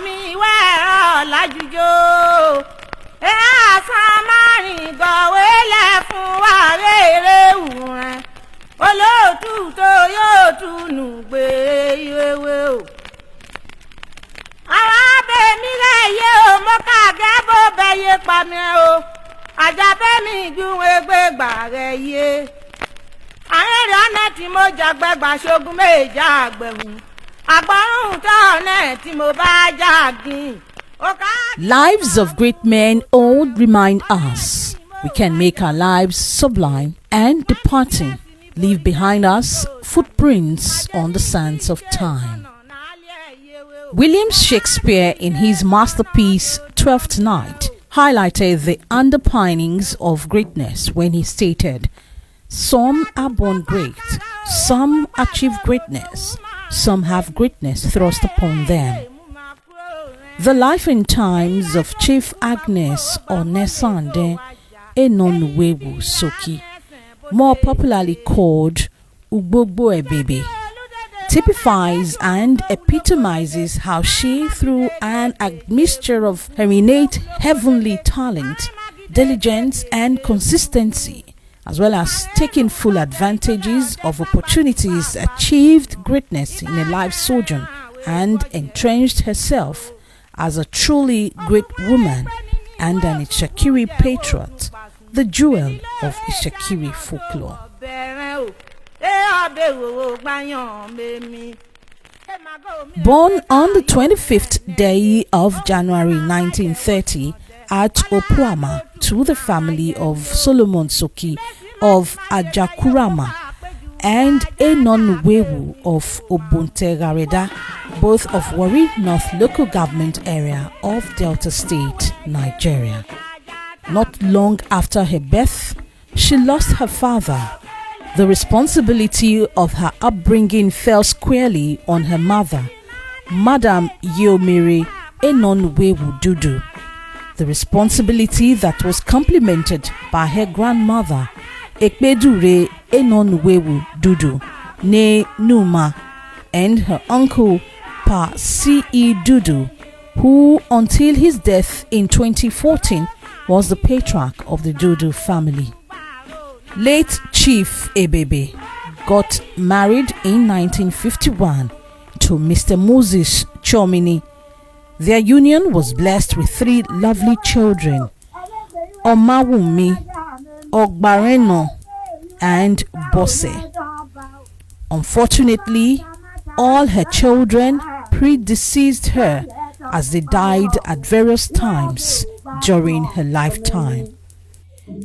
mi wẹ́rọ̀ lájújó. Ẹ àsán márìn gọ̀wé lẹ̀ fún wa rere wùrẹ́. Olóòtú tó yóò túnú gbé ìwéwé o. Àwọn abẹ́mi rẹ̀ yé o, mo kàgẹ́ bó bẹ́yẹ pa mi o. Àjàbẹ́mi gbìwọ̀n ẹgbẹ́gbà rẹ̀ yé. Àwọn èrè ọ̀nà tí mo jàgbẹ́gbà ṣogun méjà àgbẹ̀hùn. Àgbọ̀rùn tó ọ̀nà tí mo bá jàgìn. Lives of great men all remind us we can make our lives sublime and departing, leave behind us footprints on the sands of time. William Shakespeare, in his masterpiece Twelfth Night, highlighted the underpinnings of greatness when he stated, "Some are born great, some achieve greatness, some have greatness thrust upon them." The life and times of Chief Agnes Onesande Enonwewu-Soki, more popularly called Ugbogbo-Ebebe, typifies and epitomizes how she, through an admixture of her innate heavenly talent, diligence and consistency, as well as taking full advantages of opportunities, achieved greatness in a life sojourn and entrenched herself as a truly great woman and an Ishakiri patriot, the jewel of Ishakiri folklore. Born on the 25th day of January 1930 at Opuama to the family of Solomon Soki of Ajakurama and Enonwewu of Obunterareda, both of Warri North Local Government Area of Delta State, Nigeria. Not long after her birth, she lost her father. The responsibility of her upbringing fell squarely on her mother, Madam Yomiri Enonwewu Dudu. The responsibility that was complemented by her grandmother, Ekpedure Enonwewu Dudu, ne Numa, and her uncle, Pa C.E. Dudu, who until his death in 2014 was the patriarch of the Dudu family. Late Chief Ebebe got married in 1951 to Mr. Moses Chomini. Their union was blessed with 3 lovely children, Omawumi, Ogbareno, and Bose. Unfortunately, all her children predeceased her as they died at various times during her lifetime.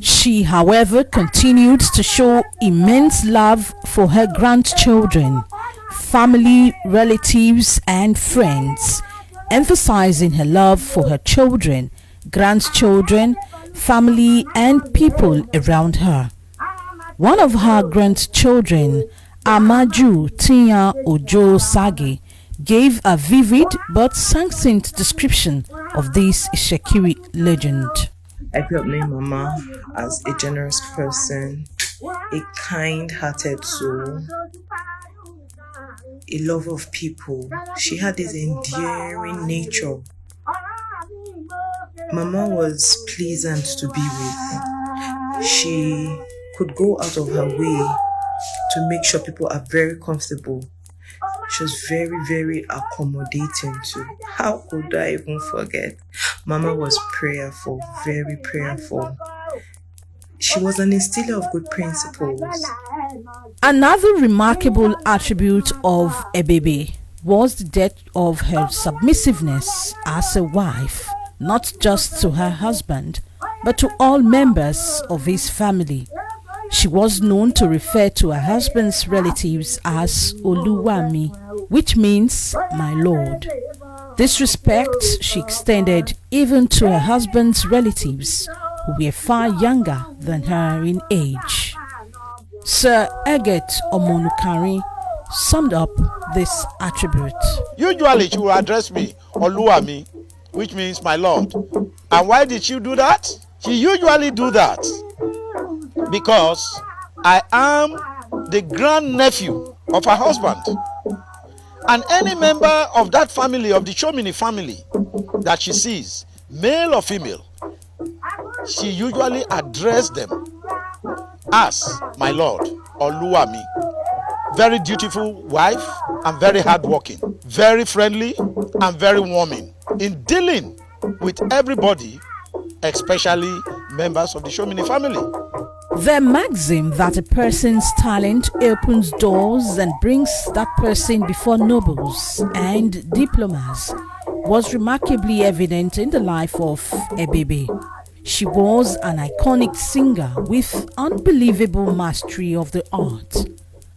She, however, continued to show immense love for her grandchildren, family, relatives, and friends, emphasizing her love for her children, grandchildren, family, and people around her. One of her grandchildren, Amaju Tinya Ojo Sagi, gave a vivid but succinct description of this Ishakiri legend. I grew up knowing Mama as a generous person, a kind-hearted soul, a lover of people. She had this endearing nature. Mama was pleasant to be with. She could go out of her way to make sure people are very comfortable. She was very, very accommodating too. How could I even forget? Mama was prayerful, very prayerful. She was an instiller of good principles. Another remarkable attribute of Ebebe was the depth of her submissiveness as a wife, not just to her husband, but to all members of his family. She was known to refer to her husband's relatives as Oluwami, which means my lord. This respect she extended even to her husband's relatives, who were far younger than her in age. Sir Eget Omonukari summed up this attribute. Usually she will address me, Oluwami, which means my lord. And why did she do that? She usually do that because I am the grandnephew of her husband. And any member of that family, of the Shomini family, that she sees, male or female, she usually addressed them as my lord or Luami. Very dutiful wife and very hardworking, very friendly and very warming in dealing with everybody, especially members of the Shomini family. The maxim that a person's talent opens doors and brings that person before nobles and diplomats was remarkably evident in the life of Ebebe. She was an iconic singer with unbelievable mastery of the art.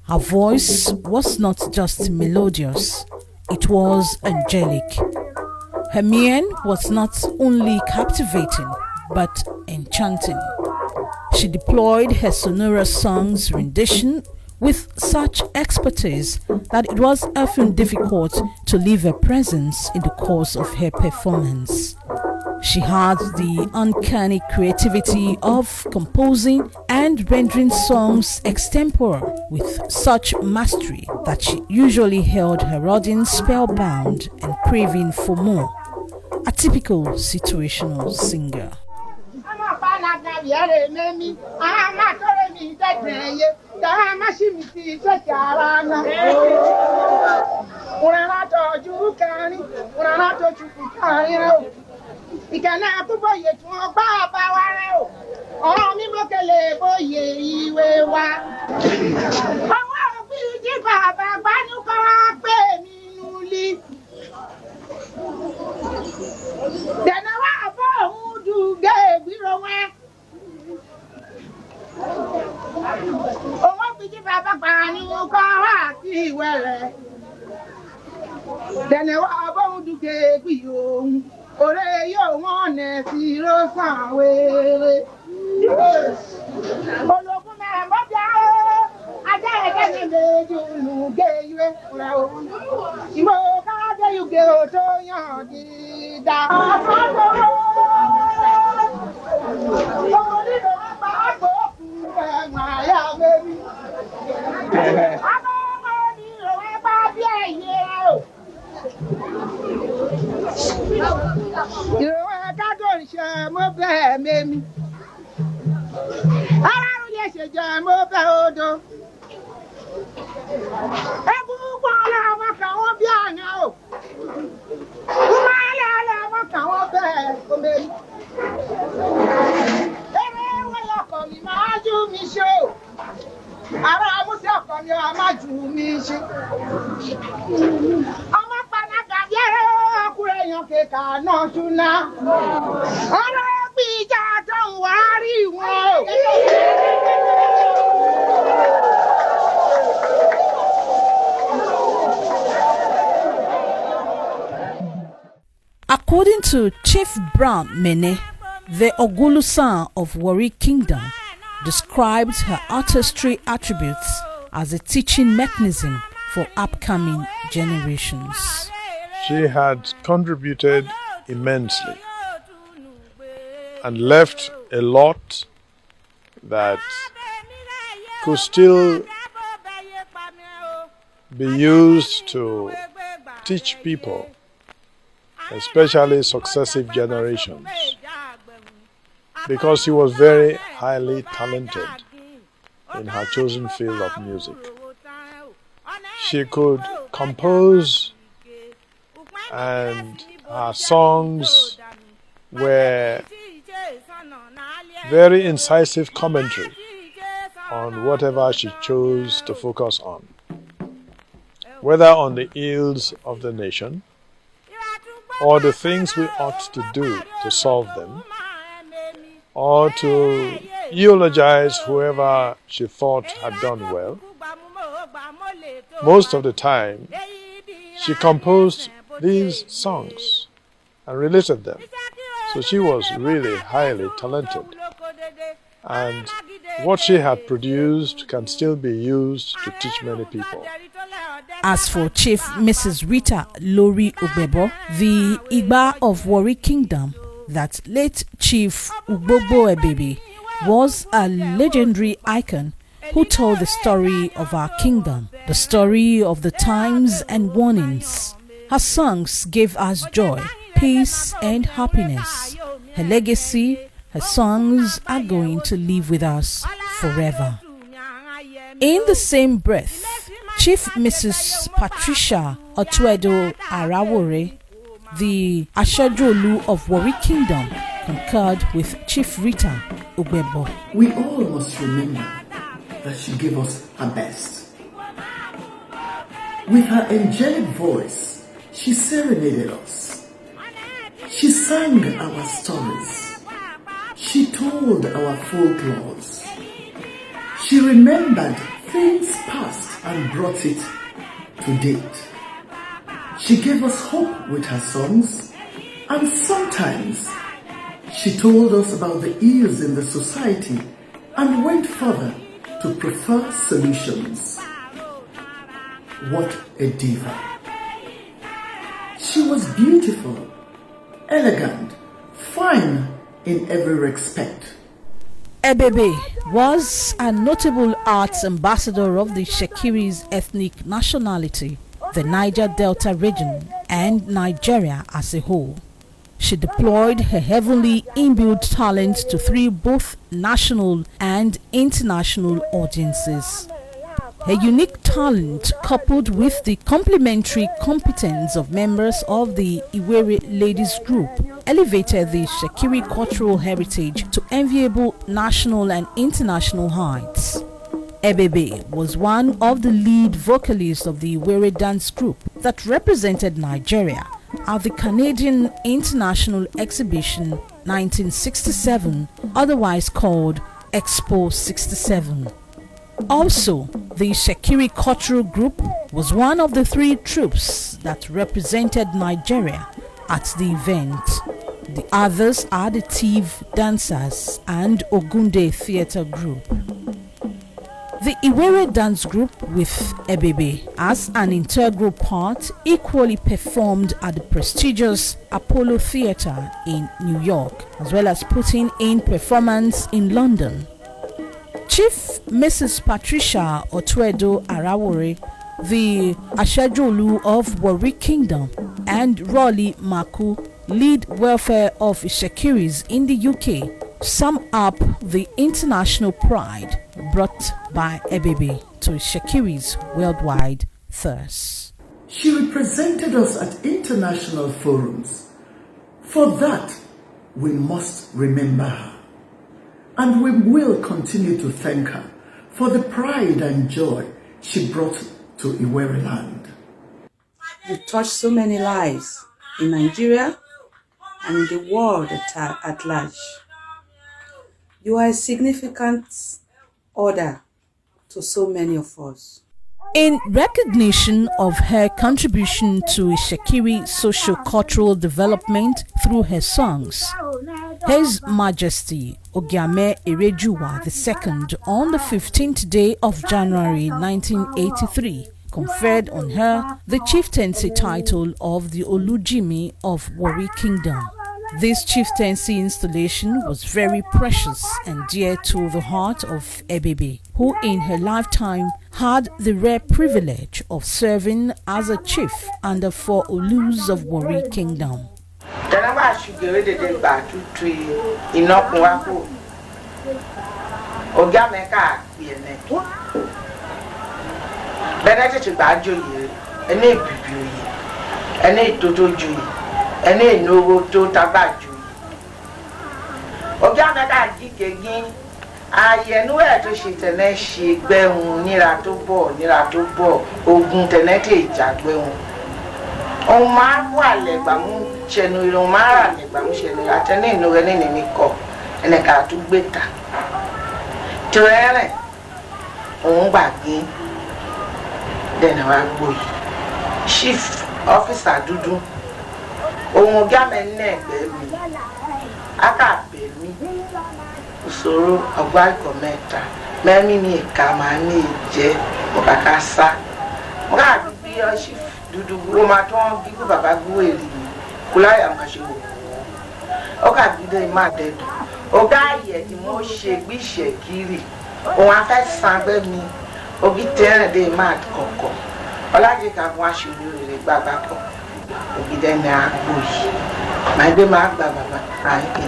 Her voice was not just melodious, it was angelic. Her mien was not only captivating, but enchanting. She deployed her sonorous songs rendition with such expertise that it was often difficult to leave her presence in the course of her performance. She had the uncanny creativity of composing and rendering songs extempore with such mastery that she usually held her audience spellbound and craving for more. A typical situational singer. According to Chief Brown Mene, the Ogulusan of Warri Kingdom described her artistry attributes as a teaching mechanism for upcoming generations. She had contributed immensely and left a lot that could still be used to teach people, especially successive generations, because she was very highly talented in her chosen field of music. She could compose, and her songs were very incisive commentary on whatever she chose to focus on, whether on the ills of the nation or the things we ought to do to solve them, or to eulogize whoever she thought had done well. Most of the time, she composed these songs and related them. So she was really highly talented. And what she had produced can still be used to teach many people. As for Chief Mrs. Rita Lori Ugbebo, the Igba of Warri Kingdom, that late Chief Ugbogbo-Ebebe was a legendary icon who told the story of our kingdom, the story of the times and warnings. Her songs gave us joy, peace, and happiness. Her legacy, her songs are going to live with us forever. In the same breath, Chief Mrs. Patricia Otuedo-Arawore, the Ashajolu of Warri Kingdom, concurred with Chief Rita Ugbegbo. We all must remember that she gave us her best. With her angelic voice, she serenaded us. She sang our stories. She told our folklores. She remembered things past and brought it to date. She gave us hope with her songs, and sometimes she told us about the ills in the society and went further to prefer solutions. What a diva. She was beautiful, elegant, fine in every respect. Ebebe was a notable arts ambassador of the Shekiri's ethnic nationality, the Niger Delta region, and Nigeria as a whole. She deployed her heavenly inbuilt talent to thrill both national and international audiences. Her unique talent, coupled with the complementary competence of members of the Iwere Ladies Group, elevated the Shekiri cultural heritage to enviable national and international heights. Ebebe was one of the lead vocalists of the Iwere dance group that represented Nigeria at the Canadian International Exhibition 1967, otherwise called Expo 67. Also, the Shekiri Cultural Group was one of the 3 troops that represented Nigeria at the event. The others are the Tiv Dancers and Ogunde Theatre Group. The Iwere Dance Group, with Ebebe as an integral part, equally performed at the prestigious Apollo Theatre in New York, as well as putting in performance in London. Chief Mrs. Patricia Otuedo-Arawore, the Ashajolu of Warri Kingdom, and Rolly Maku, lead welfare of Shekiris in the UK, sum up the international pride brought by Ebebe to Shekiri's worldwide thirst. She represented us at international forums. For that, we must remember her. And we will continue to thank her for the pride and joy she brought to Iwere land. You touched so many lives in Nigeria and in the world at large. You are a significant order to so many of us. In recognition of her contribution to Shekiri socio-cultural development through her songs, His Majesty Ogiame Erejuwa II, on the 15th day of January 1983, conferred on her the chieftaincy title of the Olujimi of Warri Kingdom. This chieftaincy installation was very precious and dear to the heart of Ebebe, who in her lifetime had the rare privilege of serving as a chief under 4 Olus of Warri Kingdom. Ene no to tabaju oga meka gigegin ayenu e to se tene se gbehun nira to bo ogun tene te jagbehun o ma wa le gba mu chenu iro ma ra le gba mu chenu atene no re ni mi ko ene ka tu gbeta tere on gbagin den wa gboyi chief officer dudu ohun game negbe mi aka be mi usoro agwa kometa memi mi ka ma ni je mo kaka sa mo ga bi o chief dudu wo ma ton bi ko baba gbo eri mi kula ya ma se o ka bi de ma de o ga ye ti mo se gbi Shekiri òun á fẹ́ sangbẹ́ mi òbí tẹ́ràn dé máa kọ̀ọ̀kọ̀ ọlájì ká fún aṣojú rere gbàgbà pọ̀ òbí dẹ́ni àgbo yìí màá gbé máa gbà bàbá àìpé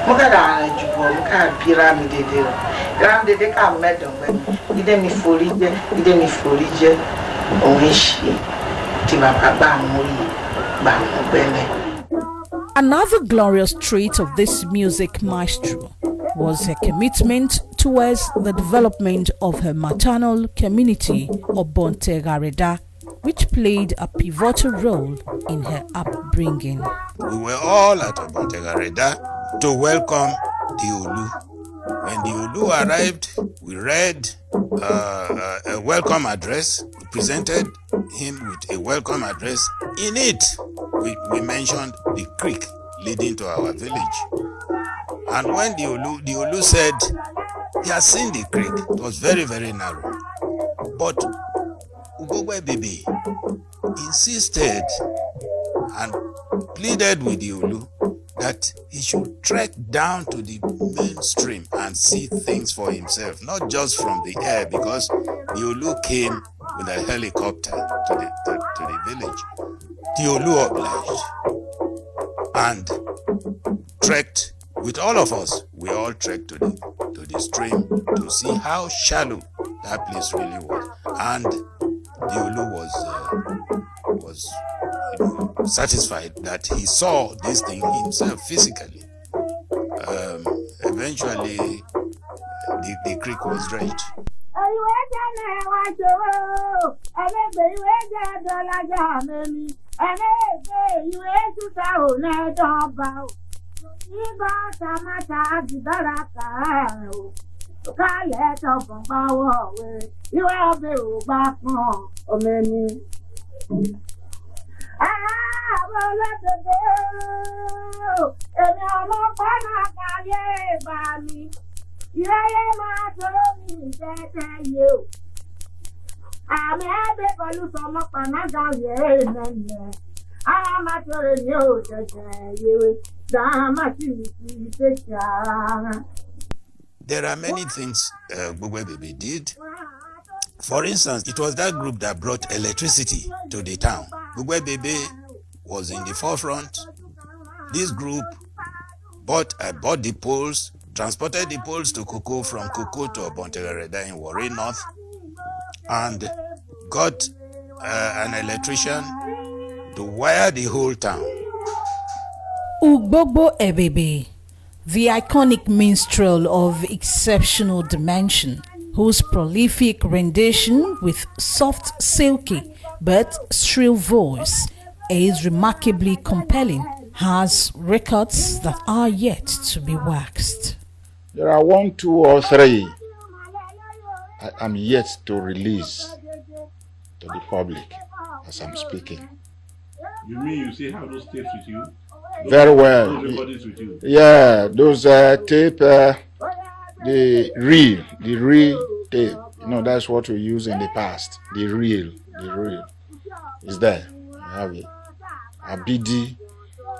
mo kàdà àrùn jùbọ̀ mo kà bíra mi dédé rẹ̀ bíra mi dédé ká mẹ́dọ̀gbẹ́ dídé mi forí jẹ́ òun ṣe tí bàbá gbà mú yìí gbà mú bẹ́lẹ̀. Another glorious trait of this music maestro was her commitment towards the development of her maternal community, Obonte-Gareda, which played a pivotal role in her upbringing. We were all at Obonte-Gareda to welcome the Olu. When the Olu arrived, we read a welcome address. We presented him with a welcome address. In it, we mentioned the creek leading to our village. And when the Olu said he has seen the creek, it was very, very narrow. But Ugbogbo-Ebebe insisted and pleaded with the Olu that he should trek down to the mainstream and see things for himself, not just from the air, because the Olu came with a helicopter to the village. The Olu obliged and trekked with all of us. We all trekked to the stream to see how shallow that place really was, and the Olu was satisfied that he saw this thing himself physically. Eventually, the creek was dredged. There are many things Ugbogbo-Ebebe did. For instance, it was that group that brought electricity to the town. Ugbogbo-Ebebe was in the forefront. This group bought the poles, transported the poles to Koko, from Koko to Obonte-Gareda in Warri North, and got an electrician to wire the whole town. Ugbogbo-Ebebe, the iconic minstrel of exceptional dimension, whose prolific rendition with soft, silky but shrill voice is remarkably compelling, has records that are yet to be waxed. There are 1, 2, or 3 I am yet to release to the public as I'm speaking. You mean you still have those tapes with you? Very well. Those recordings with you? Yeah, those tape, the reel tape. You know, that's what we use in the past. The reel is there. I have it. Abidi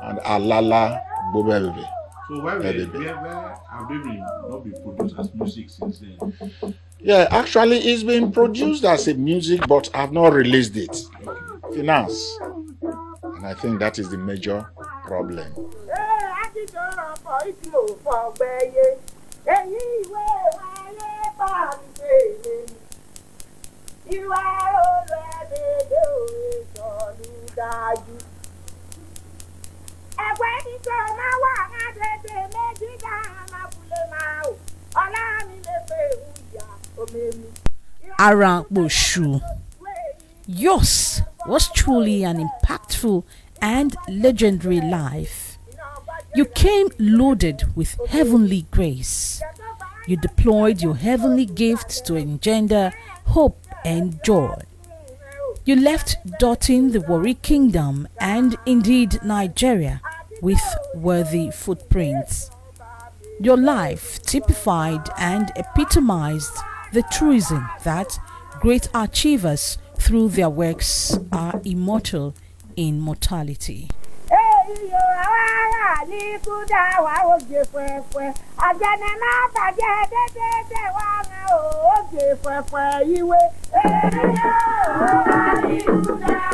and Alala Ugbogbo-Ebebe. So where have they not been produced as music since then? Yeah, actually it's been produced as a music, but I've not released it. Finance. And I think that is the major problem. Aramboshu. Yours was truly an impactful and legendary life. You came loaded with heavenly grace. You deployed your heavenly gifts to engender hope and joy. You left dotting the Warri Kingdom and indeed Nigeria with worthy footprints. Your life typified and epitomized the truism that great achievers through their works are immortal in mortality. yo awara ni kuda wa oje fẹfẹ ajẹnẹ náà bàjẹ́ dédédé wa ń oje fẹfẹ ìwé. Yo awara ni kuda.